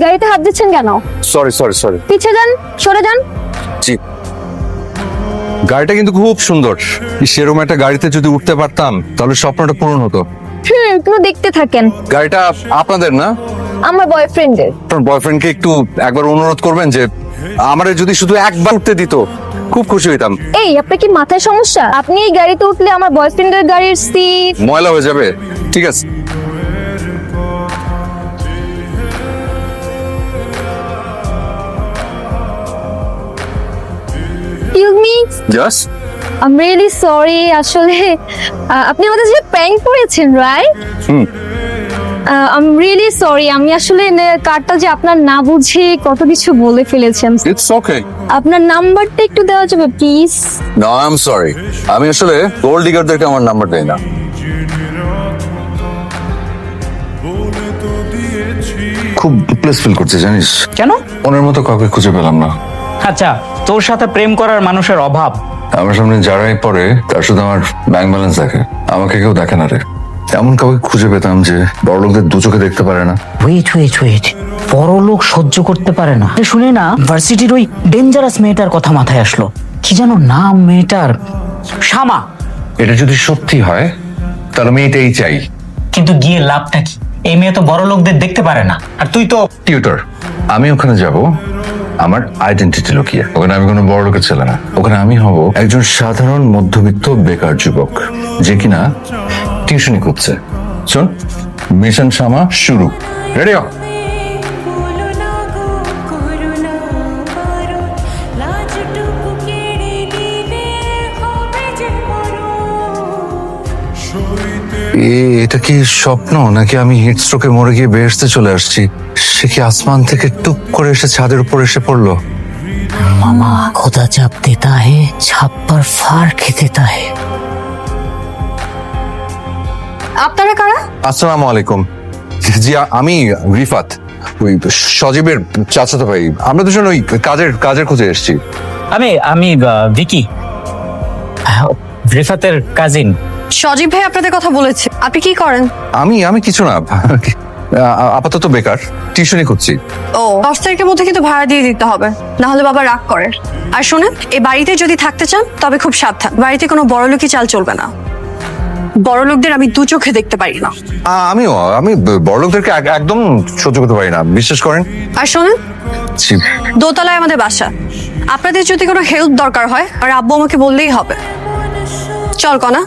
গাড়িতে হাত দিচ্ছেন কেন? Sorry sorry sorry. পিছে যান, সরে যান। জি। গাড়িটা কিন্তু খুব সুন্দর। সেরকম একটা গাড়িতে যদি উঠতে পারতাম তাহলে স্বপ্নটা পূরণ হতো। একটু দেখতে থাকেন। গাড়িটা আপনাদের না? আমার বয়ফ্রেন্ডের। আপনার বয়ফ্রেন্ডকে একটু একবার অনুরোধ করবেন যে আমারে যদি শুধু একবার উঠতে দিত, খুব খুশি হইতাম। এই, আপনার কি মাথায় সমস্যা? আপনি এই গাড়িতে উঠলে আমার বয়ফ্রেন্ডের গাড়ির সিট ময়লা হয়ে যাবে। ঠিক আছে। Excuse me, just I'm really sorry. আসলে আপনি আমাদের সাথে প্র্যাঙ্ক করেছেন, right? Hmm. I'm really sorry. আমি আসলে কার্ডটা যে আপনার না বুঝে কত কিছু বলে ফেলেছেন। It's okay. আপনার নাম্বারটা একটু দেওয়া যাবে please? No I am sorry. আমি আসলে গোল্ড ডিগারদেরকে আমার নাম্বার দেই না। খুব ডিপ্রেস ফিল করছে জানিস? কেন? মনের মতো কাউকে খুঁজে পেলাম না। আচ্ছা, তোর সাথে প্রেম করার মানুষের অভাব। আমার সামনে যারাই পড়ে তার শুধু আমার ব্যাংক ব্যালেন্স দেখে, আমাকে কেউ দেখে না রে। এমন কাউকে খুঁজে পেতাম যে বড় লোকদের দু চোখে দেখতে পারে না। ওয়েট, পরলোক সহ্য করতে পারে না শুনে না ভার্সিটির ওই ডেঞ্জারাস মেয়েটার কথা মাথায় আসলো। কি যেন নাম মেয়েটার? শামা। এটা যদি সত্যি হয় তাহলে আমি এটাই চাই। কিন্তু গিয়ে লাভটা কি? এই মেয়ে তো বড় লোকদের দেখতে পারে না, আর তুই তো টিউটর। আমি ওখানে যাব আমার আইডেন্টিটি লুকিয়ে। ওখানে আমি কোনো বড় লোকের ছেলে না। ওখানে আমি হব একজন সাধারণ মধ্যবিত্ত বেকার যুবক যে কিনা টিউশনি করছে। শোন, মিশন শামা শুরু। রেডি? এটা কি স্বপ্ন নাকি আমি হিট স্ট্রোকে মরে গিয়ে বেহেশতে চলে আসছি? সে কি আসমান থেকে টুপ করে এসে ছাদের উপর এসে পড়লো? মামা খোদা চাপ দেতা হে, ছাপ পর ফার্ক দেতা হে। আপনারা কারা? আসসালামু আলাইকুম। জি আমি রিফাত, ওই সজীবের চাচাতো ভাই। আমরা দুজন ওই কাজের খোঁজে এসেছি। আমি ভিকি, রিফাতের কাজিন। সজীব ভাই আপনাদের কথা বলেছে। আপনি কি করেন? আমি কিছু না, আপাতত বেকার, টিউশনি করছি। ও, 10 তারিখের মধ্যে কিন্তু ভাড়া দিয়ে দিতে হবে, না হলে বাবা রাগ করে। আর শোনেন, এই বাড়িতে যদি থাকতে চান তবে খুব সাবধান। বাড়িতে কোনো বড়লোকি চাল চলবে না। বড় লোকদের আমি দু চোখে দেখতে পারি না। আমি বড় লোকদেরকে একদম সহ্য করতে পারি না, বিশ্বাস করেন। আর শোনেন, জি। দোতলায় আমাদের বাসা। আপনাদের যদি কোনো হেল্প দরকার হয় আর আব্বু আমাকে বললেই হবে। চল কনা।